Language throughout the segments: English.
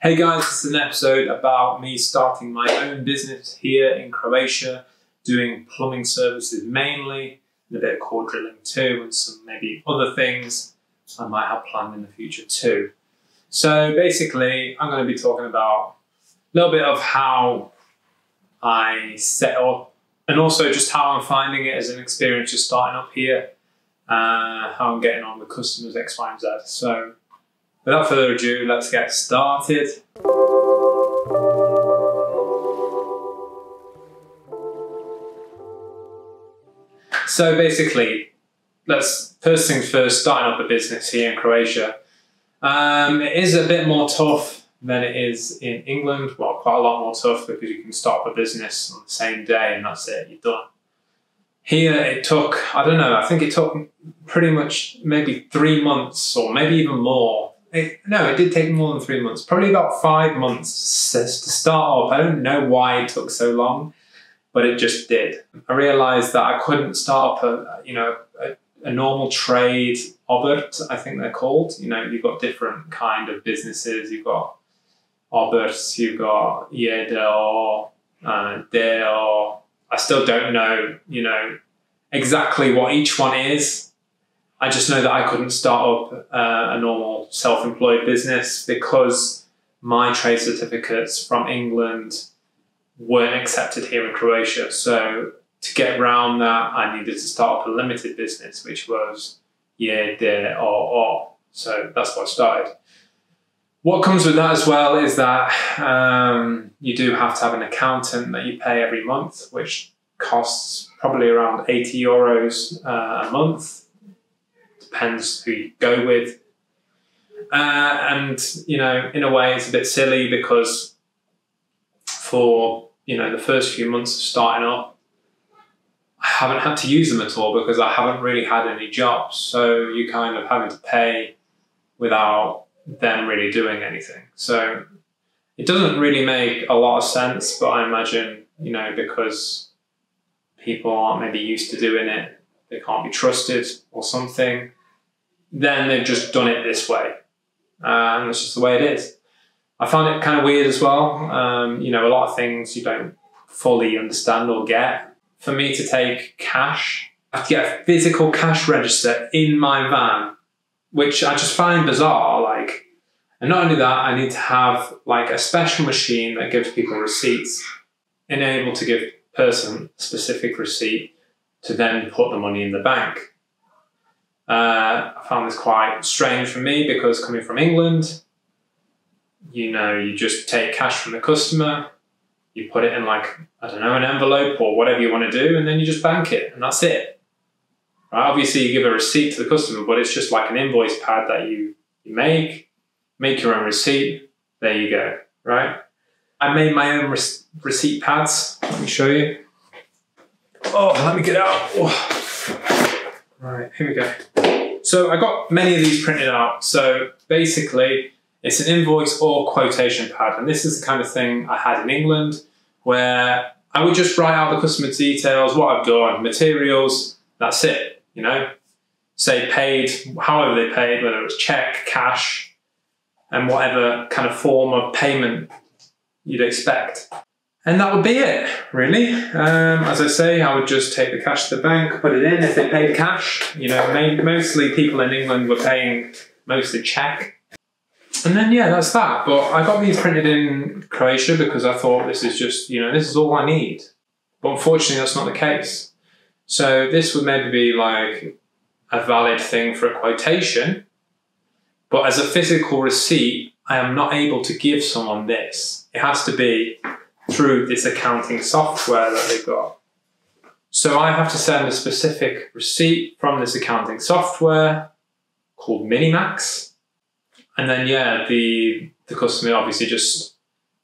Hey guys, this is an episode about me starting my own business here in Croatia, doing plumbing services mainly, and a bit of core drilling too, and some maybe other things I might have planned in the future too. So basically, I'm going to be talking about a little bit of how I set up, and also just how I'm finding it as an experience just starting up here, how I'm getting on with customers, X, Y, and Z. So without further ado, let's get started. So basically, first things first, starting up a business here in Croatia. It is a bit more tough than it is in England. Well, quite a lot more tough because you can start up a business on the same day and that's it, you're done. Here it took, I don't know, I think it took pretty much maybe 3 months or maybe even more. It did take more than 3 months, probably about 5 months to start up. I don't know why it took so long, but it just did. I realized that I couldn't start up a normal trade, Obbert, I think they're called. You know, you've got different kind of businesses. You've got Obberts, you've got Jedel, Dale. I still don't know, exactly what each one is. I just know that I couldn't start up a normal self-employed business because my trade certificates from England weren't accepted here in Croatia. So to get around that, I needed to start up a limited business, which was or. So that's what I started. What comes with that as well is that you do have to have an accountant that you pay every month, which costs probably around 80 euros a month. Depends who you go with. And, in a way it's a bit silly because for, the first few months of starting up, I haven't had to use them at all because I haven't really had any jobs. So you're kind of having to pay without them really doing anything. So it doesn't really make a lot of sense, but I imagine, because people aren't maybe used to doing it, they can't be trusted or something, then they've just done it this way. And that's just the way it is. I find it kind of weird as well. A lot of things you don't fully understand or get. For me to take cash, I have to get a physical cash register in my van, which I just find bizarre. And not only that, I need to have a special machine that gives people receipts and able to give person a specific receipt to then put the money in the bank. I found this quite strange for me because coming from England, you just take cash from the customer, you put it in an envelope or whatever you want to do, and then you just bank it and that's it. Right? Obviously you give a receipt to the customer, but it's just like an invoice pad that you make your own receipt, there you go, right? I made my own receipt pads, let me show you. Oh, let me get out. Oh. Right, here we go. So I got many of these printed out. So basically, it's an invoice or quotation pad. And this is the kind of thing I had in England where I would just write out the customer details, what I've done, materials, that's it, Say paid, however they paid, whether it was check, cash, and whatever kind of form of payment you'd expect. And that would be it, really. As I say, I would just take the cash to the bank, put it in if they paid cash. Mostly people in England were paying mostly check. And then, yeah, that's that. But I got these printed in Croatia because I thought this is just, this is all I need. But unfortunately, that's not the case. So this would maybe be a valid thing for a quotation. But as a physical receipt, I am not able to give someone this. It has to be through this accounting software that they've got. So I have to send a specific receipt from this accounting software called Minimax. And then, the customer obviously just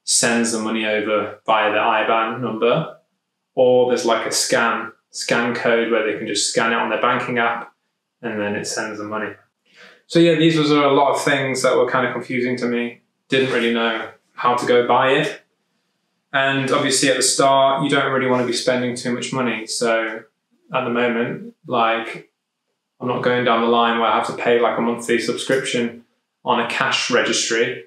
sends the money over via the IBAN number, or there's a scan code where they can just scan it on their banking app and then it sends the money. So yeah, these were a lot of things that were kind of confusing to me. Didn't really know how to go by it. And obviously at the start, you don't really want to be spending too much money. So at the moment, I'm not going down the line where I have to pay a monthly subscription on a cash registry.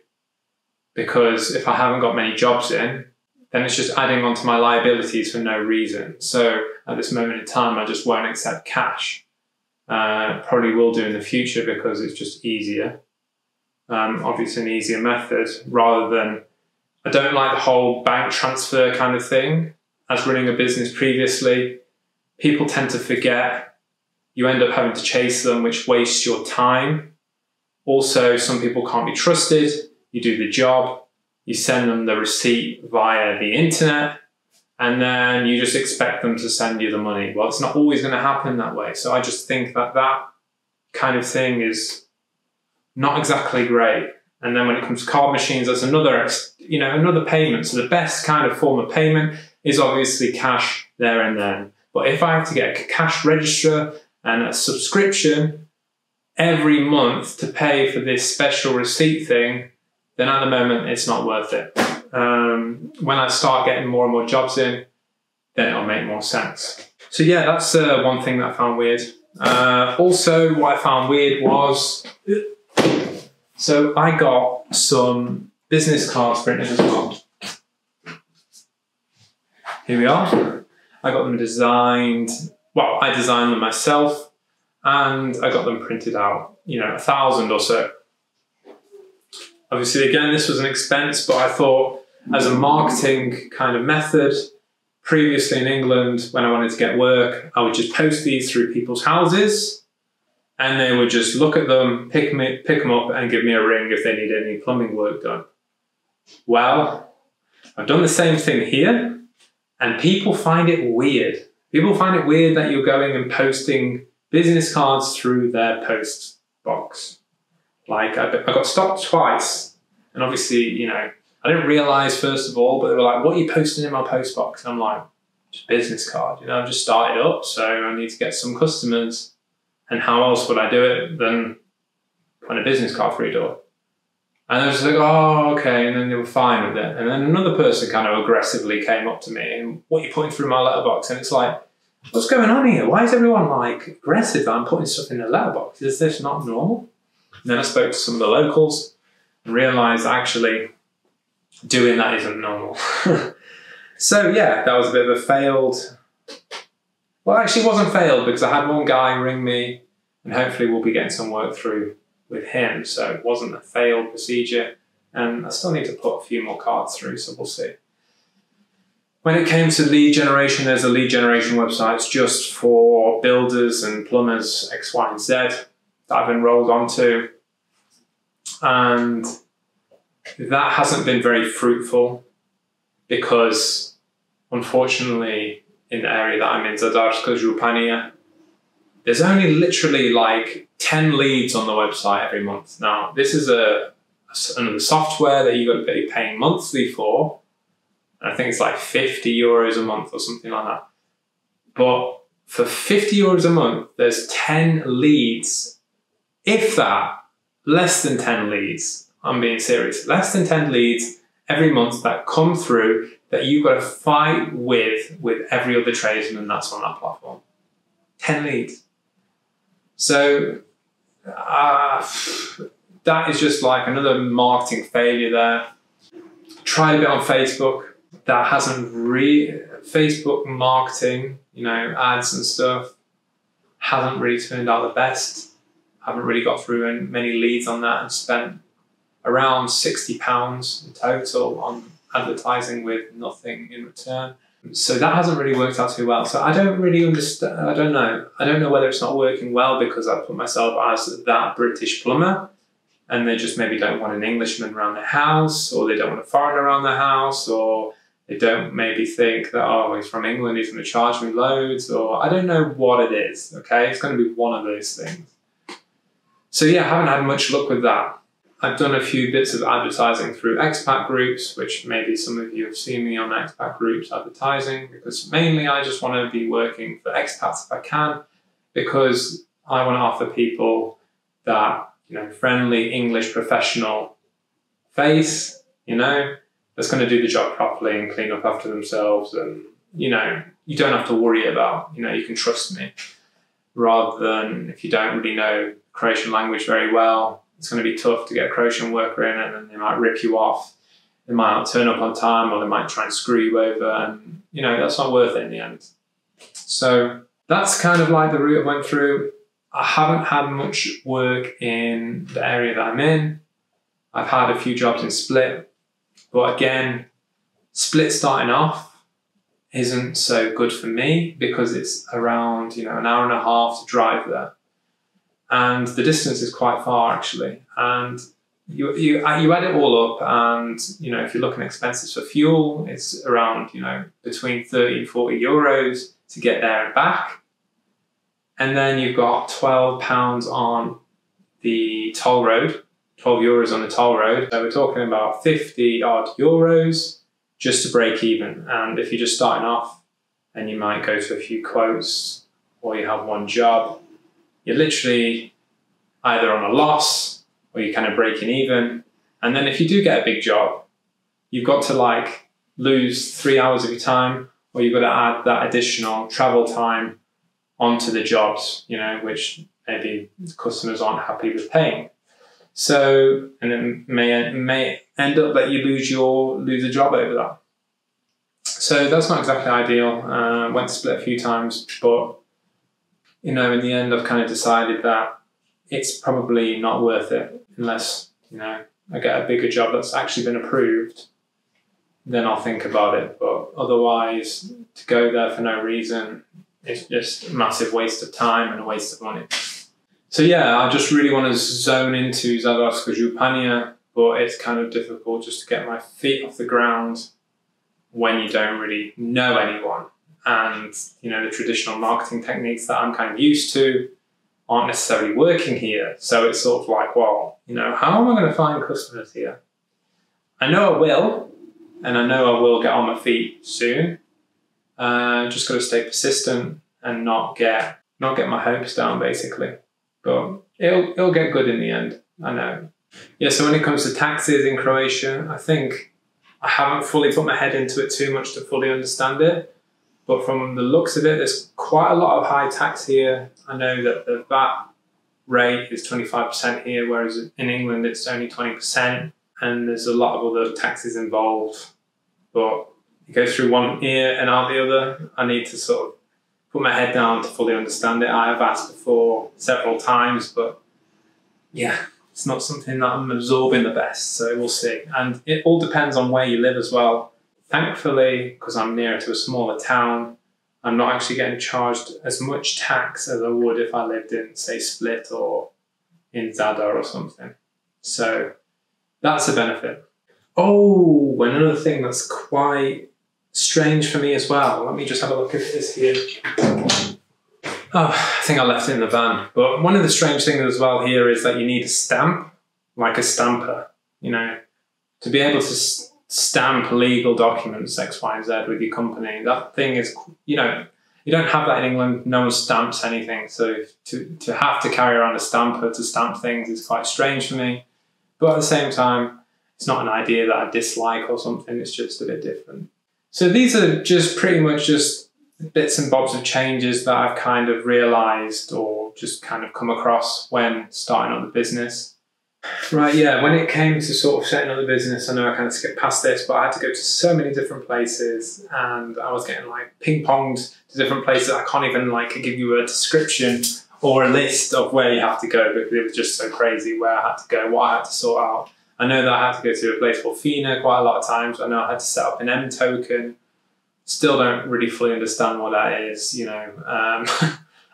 because if I haven't got many jobs in, then it's just adding on to my liabilities for no reason. So at this moment in time, I just won't accept cash. Probably will do in the future because it's just easier. Obviously an easier method rather than, I don't like the whole bank transfer kind of thing. As running a business previously, people tend to forget. You end up having to chase them, which wastes your time. Also, some people can't be trusted. You do the job, you send them the receipt via the internet, and then you just expect them to send you the money. Well, it's not always going to happen that way. So I just think that that kind of thing is not exactly great. And then when it comes to card machines, that's another, another payment. So the best kind of form of payment is obviously cash there and then. But if I have to get a cash register and a subscription every month to pay for this special receipt thing, then at the moment it's not worth it. When I start getting more and more jobs in, then it'll make more sense. So yeah, that's one thing that I found weird. Also, what I found weird was, so I got some business cards printed as well. Here we are. I got them designed, well, I designed them myself, and I got them printed out, 1,000 or so. Obviously, again, this was an expense, but I thought as a marketing kind of method, previously in England, when I wanted to get work, I would just post these through people's houses, and they would just look at them, pick them up, and give me a ring if they needed any plumbing work done. Well, I've done the same thing here, and people find it weird. People find it weird that you're going and posting business cards through their post box. Like, I got stopped twice, and obviously, I didn't realise first of all, but they were like, what are you posting in my post box? And I'm like, just business card, I've just started up, so I need to get some customers. And how else would I do it than putting a business card through your door? And I was just like, oh, okay, and then they were fine with it. And then another person kind of aggressively came up to me and, what are you putting through my letterbox? And it's like, what's going on here? Why is everyone like aggressive that I'm putting stuff in the letterbox? Is this not normal? And then I spoke to some of the locals and realised actually doing that isn't normal. So yeah, that was a bit of a failed, well, actually it wasn't failed because I had one guy ring me and hopefully we'll be getting some work through with him. So it wasn't a failed procedure, and I still need to put a few more cards through, so we'll see. When it came to lead generation, there's a lead generation website just for builders and plumbers, X, Y, and Z, that I've enrolled onto. And that hasn't been very fruitful because, unfortunately, in the area that I'm in, Zadarska Županija, there's only literally like 10 leads on the website every month. Now, this is another software that you've got to be paying monthly for. I think it's like 50 euros a month or something like that. But for 50 euros a month, there's 10 leads. If that, less than 10 leads. I'm being serious. Less than 10 leads every month that come through that you've got to fight with every other tradesman that's on that platform. 10 leads. So that is just like another marketing failure there. Tried a bit on Facebook. That hasn't Facebook marketing, ads and stuff, hasn't really turned out the best. Haven't really got through many leads on that and spent around £60 in total on advertising with nothing in return. So that hasn't really worked out too well. So I don't really understand, I don't know whether it's not working well because I put myself as that British plumber and they just maybe don't want an Englishman around their house, or they don't want a foreigner around their house, or they don't maybe think that, oh, he's from England, he's going to charge me loads, or I don't know what it is, okay? It's going to be one of those things. So yeah, I haven't had much luck with that. I've done a few bits of advertising through expat groups, which maybe some of you have seen me on expat groups advertising, because mainly I just want to be working for expats if I can, because I want to offer people that, friendly English professional face, that's going to do the job properly and clean up after themselves. And, you don't have to worry about, you can trust me, rather than if you don't really know Croatian language very well, it's going to be tough to get a Croatian worker in and then they might rip you off. they might not turn up on time, or they might try and screw you over, and you know, that's not worth it in the end. So that's kind of like the route I went through. I haven't had much work in the area that I'm in. I've had a few jobs in Split, but again, Split starting off isn't so good for me because it's around, you know, an hour and a half to drive there. And the distance is quite far actually. And you add it all up, and you know, if you're looking at expenses for fuel, it's around, you know, between 30 and 40 euros to get there and back. And then you've got £12 on the toll road, 12 euros on the toll road. So we're talking about 50 odd euros just to break even. And if you're just starting off and you might go to a few quotes, or you have one job, you're literally either on a loss or you're kind of breaking even. And then if you do get a big job, you've got to like lose 3 hours of your time, or you've got to add that additional travel time onto the jobs, you know, which maybe customers aren't happy with paying. So, and it may end up that you lose a job over that. So that's not exactly ideal. Went to Split a few times, but you know, in the end, I've kind of decided that it's probably not worth it unless, you know, I get a bigger job that's actually been approved. Then I'll think about it. But otherwise, to go there for no reason, it's just a massive waste of time and a waste of money. So yeah, I just really want to zone into Zadorska Županija, but it's kind of difficult just to get my feet off the ground when you don't really know anyone. And, you know, the traditional marketing techniques that I'm kind of used to aren't necessarily working here. So it's sort of like, well, you know, how am I going to find customers here? I know I will, and I know I will get on my feet soon. Just got to stay persistent and not get my hopes down, basically. But it'll get good in the end, I know. Yeah, so when it comes to taxes in Croatia, I think I haven't fully put my head into it too much to fully understand it. But from the looks of it, there's quite a lot of high tax here. I know that the VAT rate is 25% here, whereas in England it's only 20%. And there's a lot of other taxes involved. But it goes through one ear and out the other. I need to sort of put my head down to fully understand it. I have asked before several times, but yeah, it's not something that I'm absorbing the best. So we'll see. And it all depends on where you live as well. Thankfully, because I'm near to a smaller town, I'm not actually getting charged as much tax as I would if I lived in, say, Split or in Zadar or something. So that's a benefit. Oh, another thing that's quite strange for me as well. Let me just have a look at this here. Oh, I think I left it in the van. But one of the strange things as well here is that you need a stamp, like a stamper, you know, to be able to stamp legal documents X, Y, and Z with your company. That thing is, you know, you don't have that in England. No one stamps anything. So to have to carry around a stamper to stamp things is quite strange for me. But at the same time, it's not an idea that I dislike or something. It's just a bit different. So these are just pretty much just bits and bobs of changes that I've kind of realized or just kind of come across when starting up the business. Right, yeah, when it came to sort of setting up the business, I know I kind of skipped past this, but I had to go to so many different places and I was getting like ping-ponged to different places. I can't even like give you a description or a list of where you have to go because it was just so crazy where I had to go, what I had to sort out. I know that I had to go to a place called Fina quite a lot of times. I know I had to set up an M token. Still don't really fully understand what that is, you know.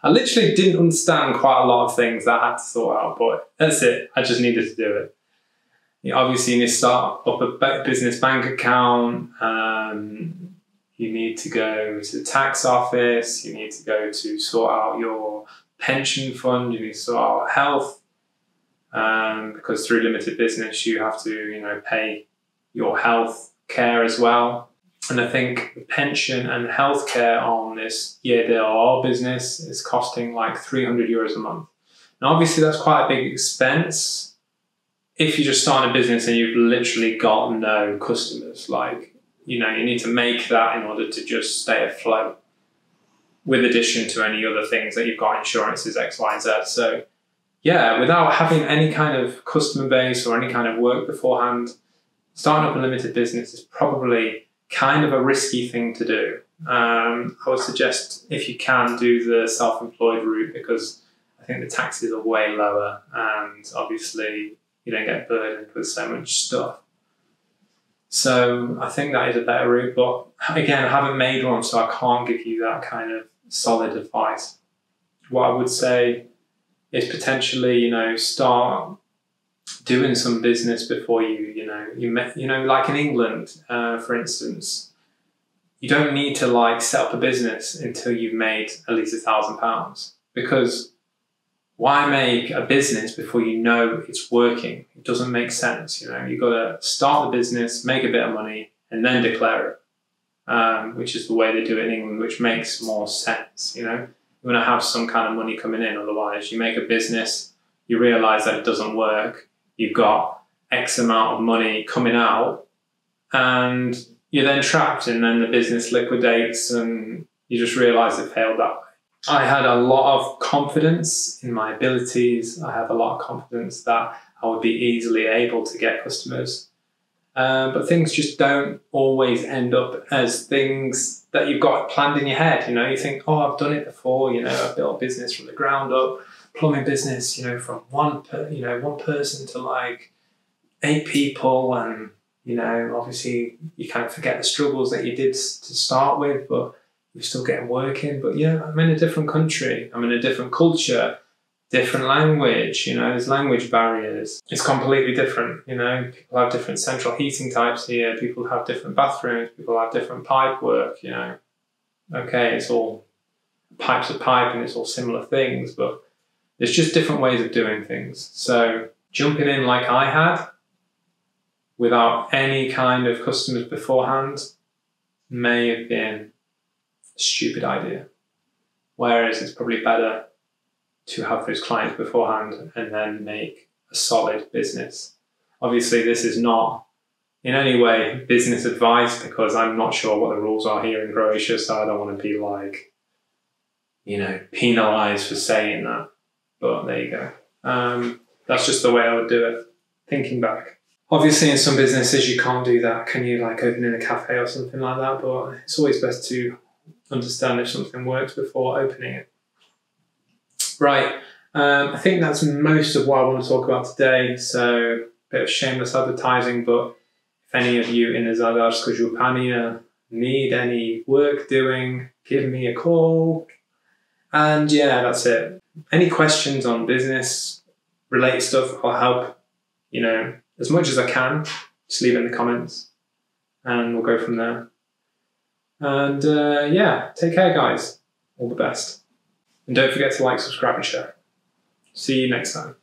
I literally didn't understand quite a lot of things that I had to sort out, but that's it. I just needed to do it. You obviously need to start up a business bank account. You need to go to the tax office. You need to go to sort out your pension fund. You need to sort out health. Because through limited business, you have to, you know, pay your health care as well. And I think the pension and healthcare on this YDR business is costing like 300 euros a month. Now, obviously, that's quite a big expense if you just start a business and you've literally got no customers. Like, you know, you need to make that in order to just stay afloat, with addition to any other things that you've got, insurances, X, Y, and Z. So, yeah, without having any kind of customer base or any kind of work beforehand, starting up a limited business is probably kind of a risky thing to do. I would suggest, if you can, do the self-employed route, because I think the taxes are way lower and obviously you don't get burdened with so much stuff. So I think that is a better route, but again, I haven't made one, so I can't give you that kind of solid advice. What I would say is potentially, start doing some business before like in England, for instance, you don't need to set up a business until you've made at least £1,000, because why make a business before you know it's working? It doesn't make sense. You've got to start the business, make a bit of money, and then declare it, which is the way they do it in England, which makes more sense. You want to have some kind of money coming in. Otherwise, you make a business, you realize that it doesn't work, you've got X amount of money coming out, and you're then trapped, and then the business liquidates and you just realize it failed that way. I had a lot of confidence in my abilities. I have a lot of confidence that I would be easily able to get customers. But things just don't always end up as things that you've got planned in your head. You think, oh, I've done it before. I've built a business from the ground up, plumbing business, from one person to 8 people. And, obviously you kind of forget the struggles that you did to start with, but you're still getting work in. But yeah, I'm in a different country. I'm in a different culture, different language. There's language barriers. It's completely different. People have different central heating types here. People have different bathrooms. People have different pipe work. Okay, it's all pipes of pipe and it's all similar things, but there's just different ways of doing things. So jumping in like I had, without any kind of customers beforehand, may have been a stupid idea. Whereas it's probably better to have those clients beforehand and then make a solid business. Obviously, this is not in any way business advice, because I'm not sure what the rules are here in Croatia, so I don't want to be penalised for saying that. But there you go. That's just the way I would do it, thinking back. Obviously, in some businesses, you can't do that. Can you open in a cafe or something like that? But it's always best to understand if something works before opening it. Right. I think that's most of what I want to talk about today. So a bit of shameless advertising, but if any of you in the Zadarsko Županija need any work doing, give me a call. And yeah, that's it. Any questions on business related stuff, I'll help, as much as I can. Just leave it in the comments and we'll go from there. And yeah, take care, guys. All the best. And don't forget to subscribe and share. See you next time.